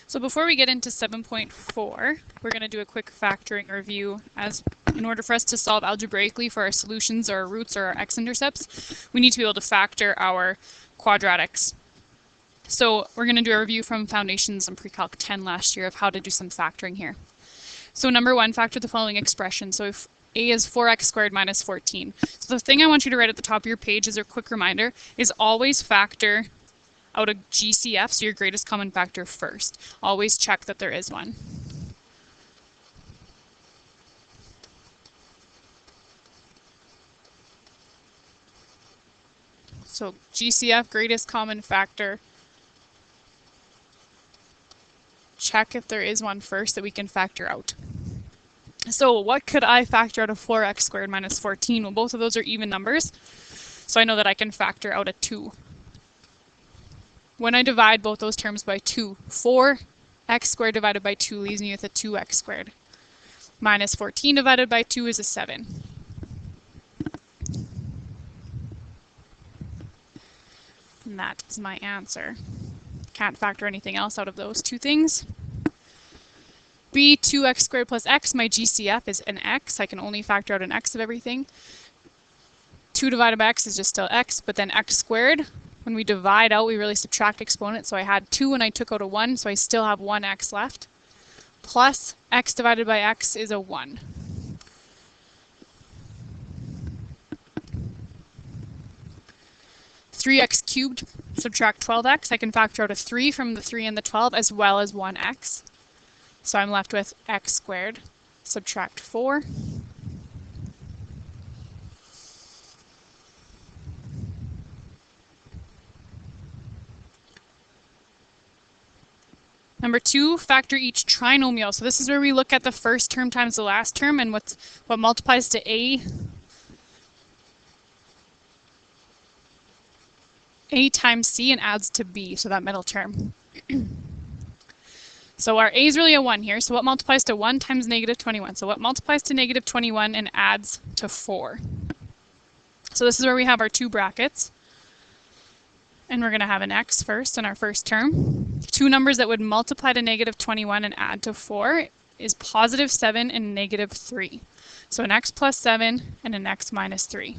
So before we get into 7.4, we're going to do a quick factoring review. As in order for us to solve algebraically for our solutions or our roots or our x-intercepts, we need to be able to factor our quadratics. So we're going to do a review from Foundations and Pre-Calc 10 last year of how to do some factoring here. So number one, factor the following expression. So if a is 4x squared minus 14. So the thing I want you to write at the top of your page as a quick reminder is always factor out a GCF, so your greatest common factor first. Always check that there is one. So GCF, greatest common factor. Check if there is one first that we can factor out. So what could I factor out of 4x squared minus 14? Well, both of those are even numbers, so I know that I can factor out a 2. When I divide both those terms by 2, 4x squared divided by 2 leaves me with a 2x squared. Minus 14 divided by 2 is a 7. And that is my answer. Can't factor anything else out of those two things. B, 2x squared plus x, my GCF is an x. I can only factor out an x of everything. 2 divided by x is just still x, but then x squared, when we divide out, we really subtract exponents. So I had 2 and I took out a 1, so I still have 1x left. Plus x divided by x is a 1. (3x cubed) subtract 12x. I can factor out a 3 from the 3 and the 12 as well as 1x. So I'm left with x squared subtract 4. Number 2, factor each trinomial. So this is where we look at the first term times the last term and what multiplies to a times c and adds to b, so that middle term. So our a is really a 1 here, so what multiplies to 1 times negative 21? So what multiplies to negative 21 and adds to 4? So this is where we have our two brackets. And we're going to have an x first in our first term. Two numbers that would multiply to negative 21 and add to 4 is positive 7 and negative 3. So an x plus 7 and an x minus 3.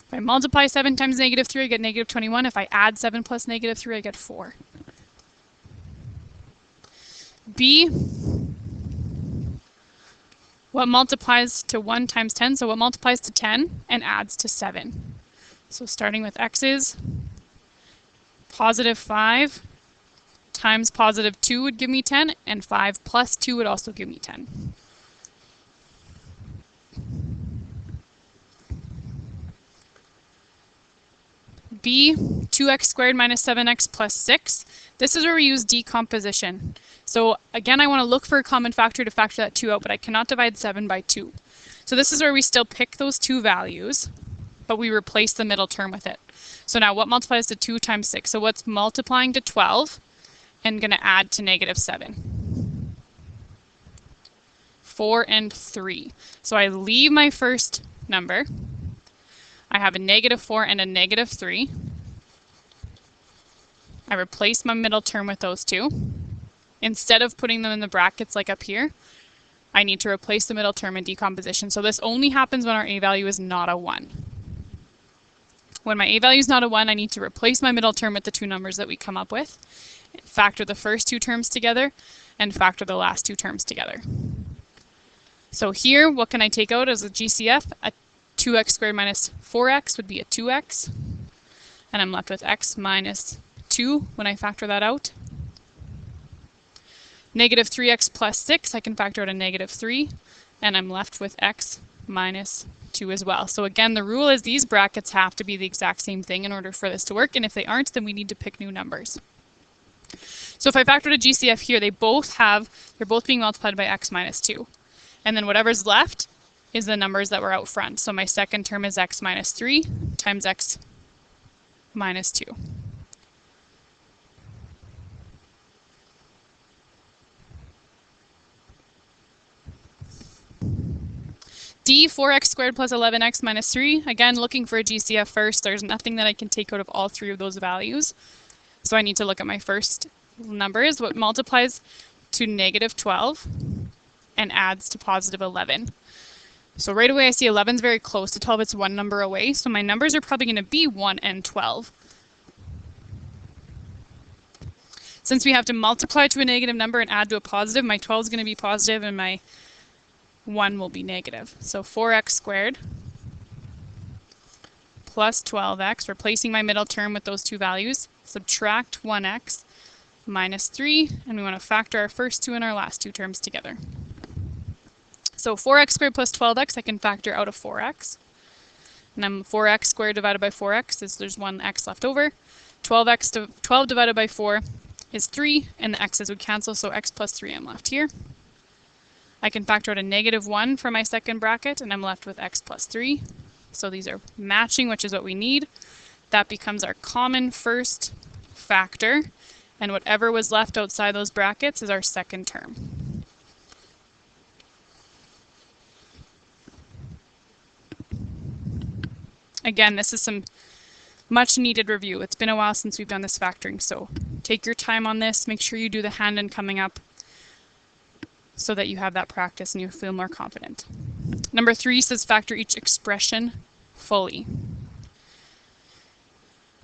If I multiply 7 times negative 3, I get negative 21. If I add 7 plus negative 3, I get 4. B, what multiplies to 1 times 10? So what multiplies to 10 and adds to 7? So starting with x's, positive 5 times positive 2 would give me 10, and 5 plus 2 would also give me 10. B, 2x squared minus 7x plus 6. This is where we use decomposition. So again, I want to look for a common factor to factor that 2 out, but I cannot divide 7 by 2. So this is where we still pick those two values, but we replace the middle term with it. So now what multiplies to 2 times 6? So what's multiplying to 12 and going to add to negative 7? 4 and 3. So I leave my first number. I have a negative 4 and a negative 3. I replace my middle term with those two. Instead of putting them in the brackets like up here, I need to replace the middle term in decomposition. So this only happens when our a value is not a 1. When my a value is not a 1, I need to replace my middle term with the two numbers that we come up with, factor the first two terms together, and factor the last two terms together. So here, what can I take out as a GCF? A 2x squared minus 4x would be a 2x, and I'm left with x minus 2 when I factor that out. Negative 3x plus 6, I can factor out a negative 3, and I'm left with x minus 2 as well. So again, the rule is these brackets have to be the exact same thing in order for this to work, and if they aren't, then we need to pick new numbers. So if I factor a GCF here, they're both being multiplied by x minus 2. And then whatever's left is the numbers that were out front. So my second term is x minus 3 times x minus 2. D, 4x squared plus 11x minus 3. Again, looking for a GCF first. There's nothing that I can take out of all three of those values. So I need to look at my first numbers. What multiplies to negative 12 and adds to positive 11. So right away I see 11 is very close to 12. It's one number away. So my numbers are probably going to be 1 and 12. Since we have to multiply to a negative number and add to a positive, my 12 is going to be positive and my 1 will be negative. So 4x squared plus 12x, replacing my middle term with those two values, subtract 1x minus 3, and we want to factor our first two and our last two terms together. So 4x squared plus 12x, I can factor out of 4x. And then 4x squared divided by 4x is there's one x left over. 12 divided by 4 is 3, and the x's would cancel, so x plus 3 I'm left here. I can factor out a negative 1 for my second bracket, and I'm left with x plus 3. So these are matching, which is what we need. That becomes our common first factor, and whatever was left outside those brackets is our second term. Again, this is some much needed review. It's been a while since we've done this factoring, so take your time on this. Make sure you do the hand-in coming up so that you have that practice and you feel more confident. Number 3 says factor each expression fully.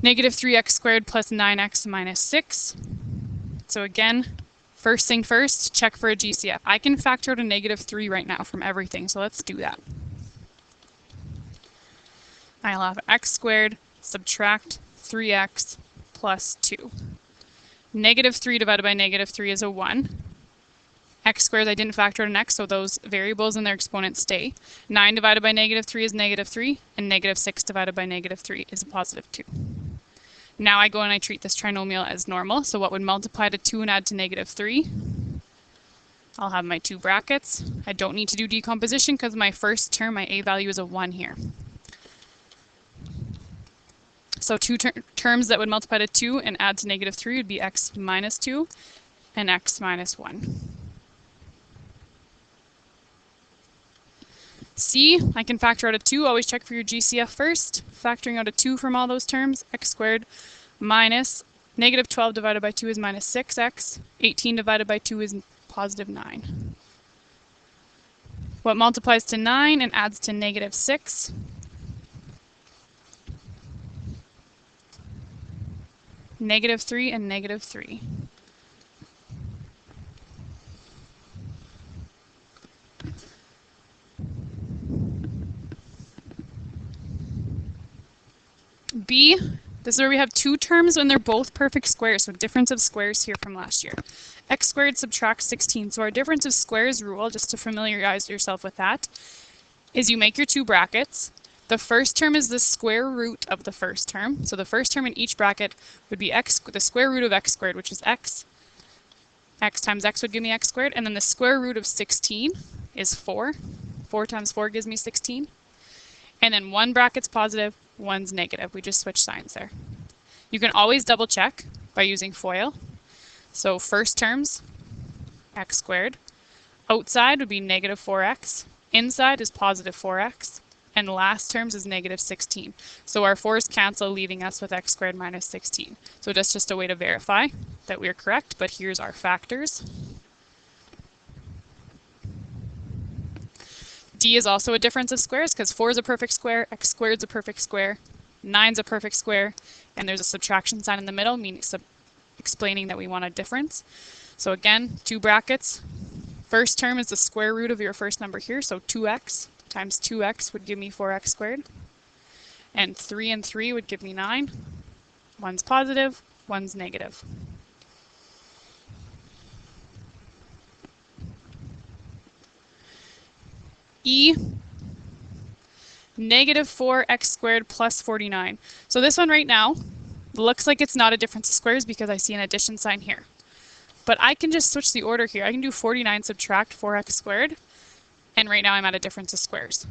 Negative 3x squared plus 9x minus 6. So again, first thing first, check for a GCF. I can factor out a negative 3 right now from everything, so let's do that. I'll have x squared subtract 3x plus 2. Negative 3 divided by negative 3 is a 1. X squared, I didn't factor out an x, so those variables and their exponents stay. 9 divided by negative 3 is negative 3, and negative 6 divided by negative 3 is a positive 2. Now I go and I treat this trinomial as normal, so what would multiply to 2 and add to negative 3? I'll have my two brackets. I don't need to do decomposition because my first term, my a value is a 1 here. So two terms that would multiply to 2 and add to negative 3 would be x minus 2 and x minus 1. C, I can factor out a 2. Always check for your GCF first. Factoring out a 2 from all those terms, x squared minus negative 12 divided by 2 is minus 6x. 18 divided by 2 is positive 9. What multiplies to 9 and adds to negative 6? Negative 3 and negative 3. B, this is where we have two terms when they're both perfect squares, so difference of squares here from last year. X squared subtracts 16. So our difference of squares rule, just to familiarize yourself with that, is you make your two brackets. The first term is the square root of the first term. So the first term in each bracket would be x, the square root of x squared, which is x. X times x would give me x squared. And then the square root of 16 is 4. 4 times 4 gives me 16. And then one bracket's positive, one's negative. We just switch signs there. You can always double check by using FOIL. So first terms, x squared. Outside would be negative 4x. Inside is positive 4x. And last terms is negative 16. So our 4's cancel, leaving us with x squared minus 16. So that's just a way to verify that we're correct, but here's our factors. D is also a difference of squares because 4 is a perfect square, x squared is a perfect square, 9 is a perfect square, and there's a subtraction sign in the middle, meaning explaining that we want a difference. So again, two brackets. First term is the square root of your first number here, so 2x times 2x would give me 4x squared. And 3 and 3 would give me 9. One's positive, one's negative. E, negative 4x squared plus 49. So this one right now looks like it's not a difference of squares because I see an addition sign here. But I can just switch the order here. I can do 49 subtract 4x squared, and right now I'm at a difference of squares.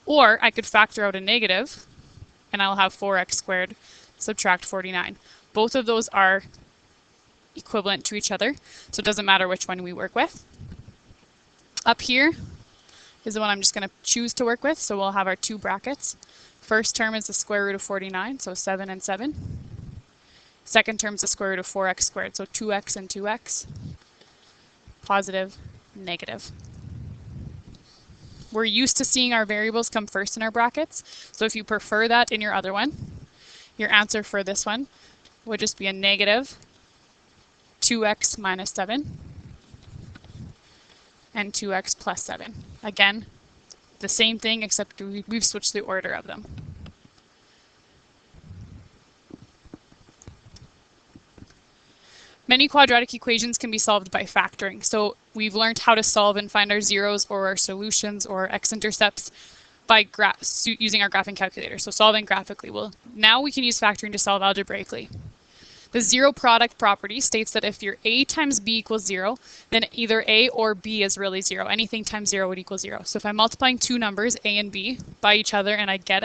Or I could factor out a negative, and I'll have 4x squared subtract 49. Both of those are equivalent to each other, so it doesn't matter which one we work with. Up here, is the one I'm just going to choose to work with. So we'll have our two brackets. First term is the square root of 49, so 7 and 7. Second term is the square root of 4x squared, so 2x and 2x. Positive, negative. We're used to seeing our variables come first in our brackets, so if you prefer that in your other one, your answer for this one would just be a negative 2x minus 7 and 2x plus 7. Again, the same thing except we've switched the order of them. Many quadratic equations can be solved by factoring. So we've learned how to solve and find our zeros or our solutions or x-intercepts by using our graphing calculator. So solving graphically. Well, now we can use factoring to solve algebraically. The zero product property states that if your a times b equals 0, then either a or b is really 0. Anything times 0 would equal 0. So if I'm multiplying two numbers, a and b, by each other and I get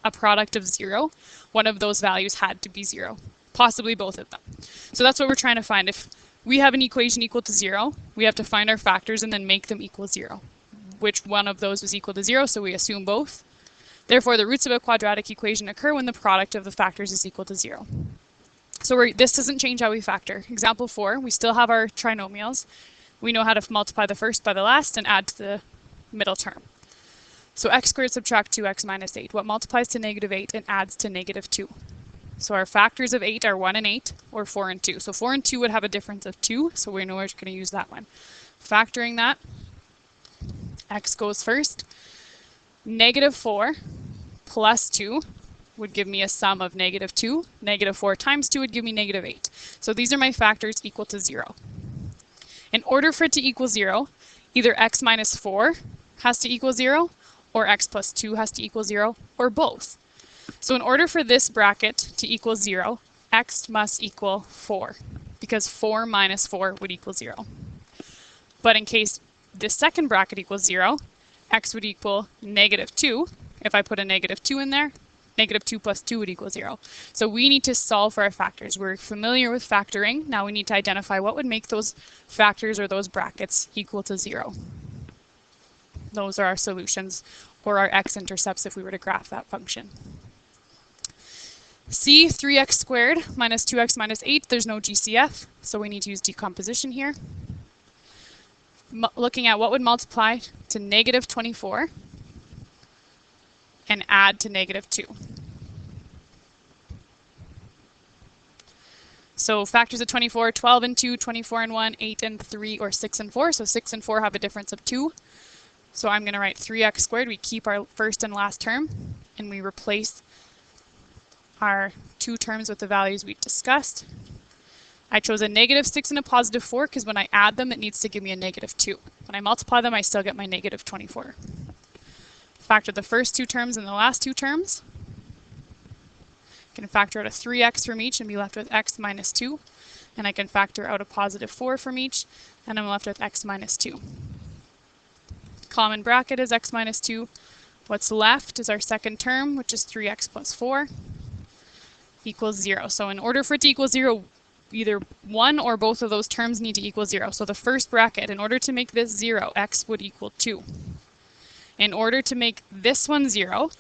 a product of 0, one of those values had to be 0. Possibly both of them. So that's what we're trying to find. If we have an equation equal to 0, we have to find our factors and then make them equal 0. Which one of those was equal to 0, so we assume both. Therefore, the roots of a quadratic equation occur when the product of the factors is equal to 0. So this doesn't change how we factor. Example 4, we still have our trinomials. We know how to multiply the first by the last and add to the middle term. So x squared subtract 2x minus 8. What multiplies to negative 8 and adds to negative 2? So our factors of 8 are 1 and 8, or 4 and 2. So 4 and 2 would have a difference of 2, so we know we're going to use that one. Factoring that, x goes first. Negative 4 plus 2 would give me a sum of negative 2. Negative 4 times 2 would give me negative 8. So these are my factors equal to 0. In order for it to equal 0, either x minus 4 has to equal 0, or x plus 2 has to equal 0, or both. So in order for this bracket to equal 0, x must equal 4, because 4 minus 4 would equal 0. But in case this second bracket equals 0, x would equal negative 2. If I put a negative 2 in there, negative 2 plus 2 would equal 0. So we need to solve for our factors. We're familiar with factoring. Now we need to identify what would make those factors or those brackets equal to 0. Those are our solutions, or our x-intercepts if we were to graph that function. C, 3x squared minus 2x minus 8, there's no GCF, so we need to use decomposition here. Looking at what would multiply to negative 24 and add to negative 2. So factors of 24, 12 and 2, 24 and 1, 8 and 3, or 6 and 4. So 6 and 4 have a difference of 2. So I'm going to write 3x squared. We keep our first and last term, and we replace our two terms with the values we discussed. I chose a negative 6 and a positive 4 because when I add them, it needs to give me a negative 2. When I multiply them, I still get my negative 24. Factor the first two terms and the last two terms. I can factor out a 3x from each and be left with x minus 2. And I can factor out a positive 4 from each, and I'm left with x minus 2. Common bracket is x minus 2. What's left is our second term, which is 3x plus 4. Equals 0. So in order for it to equal 0, either one or both of those terms need to equal 0. So the first bracket, in order to make this 0, x would equal 2. In order to make this one 0,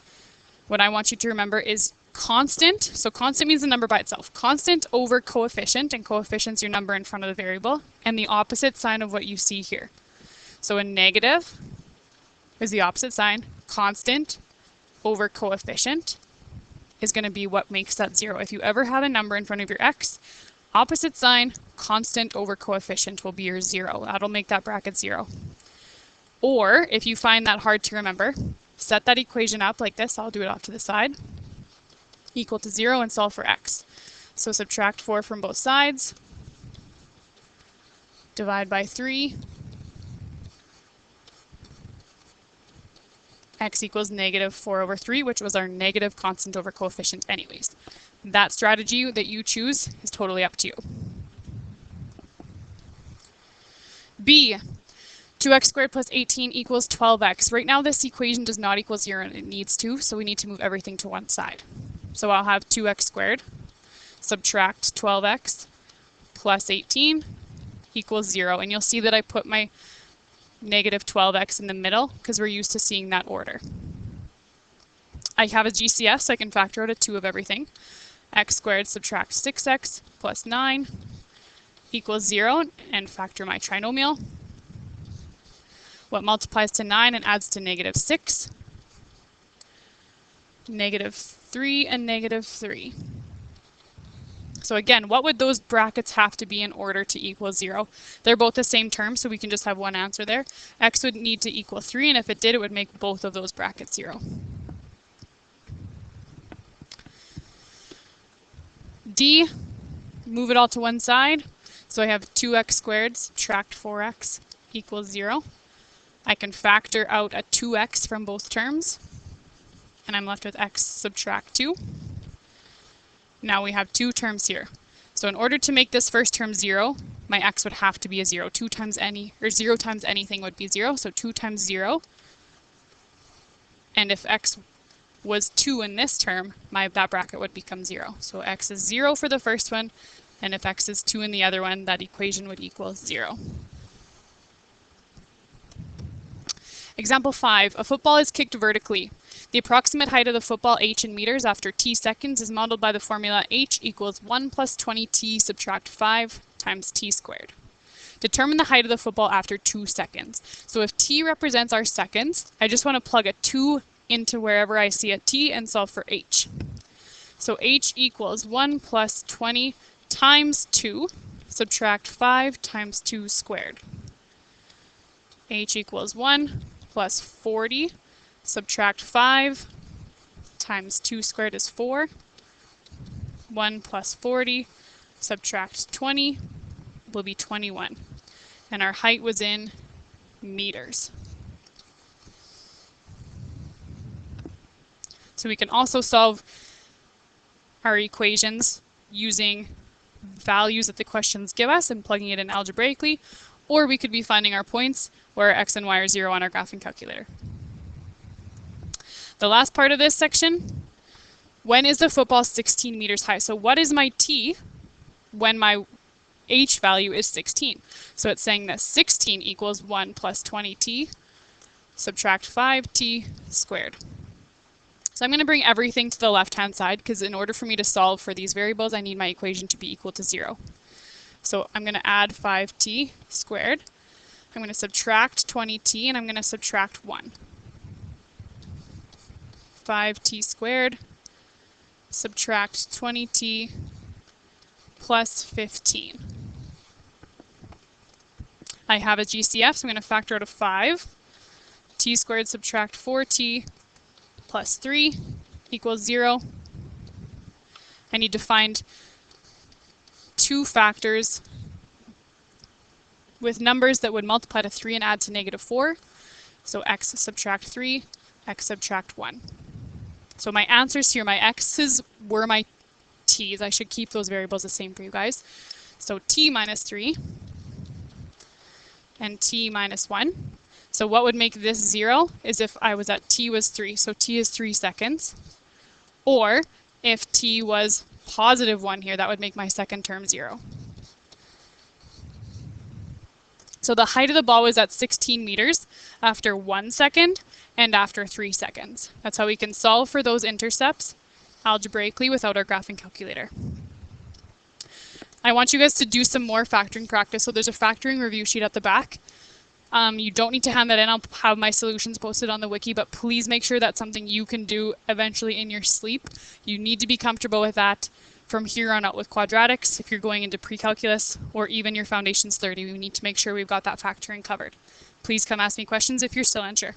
what I want you to remember is constant. So constant means the number by itself. Constant over coefficient, and coefficient's your number in front of the variable, and the opposite sign of what you see here. So a negative is the opposite sign. Constant over coefficient is going to be what makes that 0. If you ever have a number in front of your x, opposite sign, constant over coefficient will be your 0. That'll make that bracket 0. Or if you find that hard to remember, set that equation up like this. I'll do it off to the side. Equal to 0 and solve for x. So subtract 4 from both sides. Divide by 3. X equals negative 4 over 3, which was our negative constant over coefficient anyways. That strategy that you choose is totally up to you. B, 2x squared plus 18 equals 12x. Right now this equation does not equal 0 and it needs to, so we need to move everything to one side. So I'll have 2x squared subtract 12x plus 18 equals 0. And you'll see that I put my negative 12x in the middle because we're used to seeing that order. I have a GCF, so I can factor out a 2 of everything. X squared subtract 6x plus 9 equals 0, and factor my trinomial. What multiplies to 9 and adds to negative 6? Negative 3 and negative 3. So again, what would those brackets have to be in order to equal 0? They're both the same term, so we can just have one answer there. X would need to equal 3, and if it did, it would make both of those brackets 0. D, move it all to one side. So I have 2x squared subtract 4x equals 0. I can factor out a 2x from both terms, and I'm left with x subtract 2. Now we have two terms here. So in order to make this first term 0, my x would have to be a 0. 2 times any, or 0 times anything would be 0, so 2 times 0. And if x was 2 in this term, that bracket would become 0. So x is 0 for the first one, and if x is 2 in the other one, that equation would equal 0. Example 5, a football is kicked vertically. The approximate height of the football h in meters after t seconds is modeled by the formula h equals 1 plus 20t subtract 5 times t squared. Determine the height of the football after 2 seconds. So if t represents our seconds, I just want to plug a 2 into wherever I see a t and solve for h. So h equals 1 plus 20 times 2 subtract 5 times 2 squared. H equals 1 plus 40 subtract 5 times 2 squared is 4. 1 plus 40 subtract 20 will be 21. And our height was in meters. So we can also solve our equations using values that the questions give us and plugging it in algebraically, or we could be finding our points where x and y are 0 on our graphing calculator. The last part of this section, when is the football 16 meters high? So what is my t when my h value is 16? So it's saying that 16 equals 1 plus 20t subtract 5t squared. So I'm going to bring everything to the left-hand side because in order for me to solve for these variables, I need my equation to be equal to 0. So I'm going to add 5t squared. I'm going to subtract 20t, and I'm going to subtract 1. 5t squared, subtract 20t, plus 15. I have a GCF, so I'm going to factor out a 5. T squared subtract 4t plus 3 equals 0. I need to find two factors with numbers that would multiply to 3 and add to negative 4. So x subtract 3, x subtract 1. So my answers here, my x's were my t's. I should keep those variables the same for you guys. So t minus 3 and t minus 1. So what would make this 0 is if I was at t was 3. So t is 3 seconds. Or if t was positive 1 here, that would make my second term 0. So the height of the ball was at 16 meters after 1 second and after 3 seconds. That's how we can solve for those intercepts algebraically without our graphing calculator. I want you guys to do some more factoring practice. So there's a factoring review sheet at the back. You don't need to hand that in. I'll have my solutions posted on the wiki, but please make sure that's something you can do eventually in your sleep. You need to be comfortable with that from here on out with quadratics. If you're going into pre-calculus or even your Foundations 30, we need to make sure we've got that factoring covered. Please come ask me questions if you're still unsure.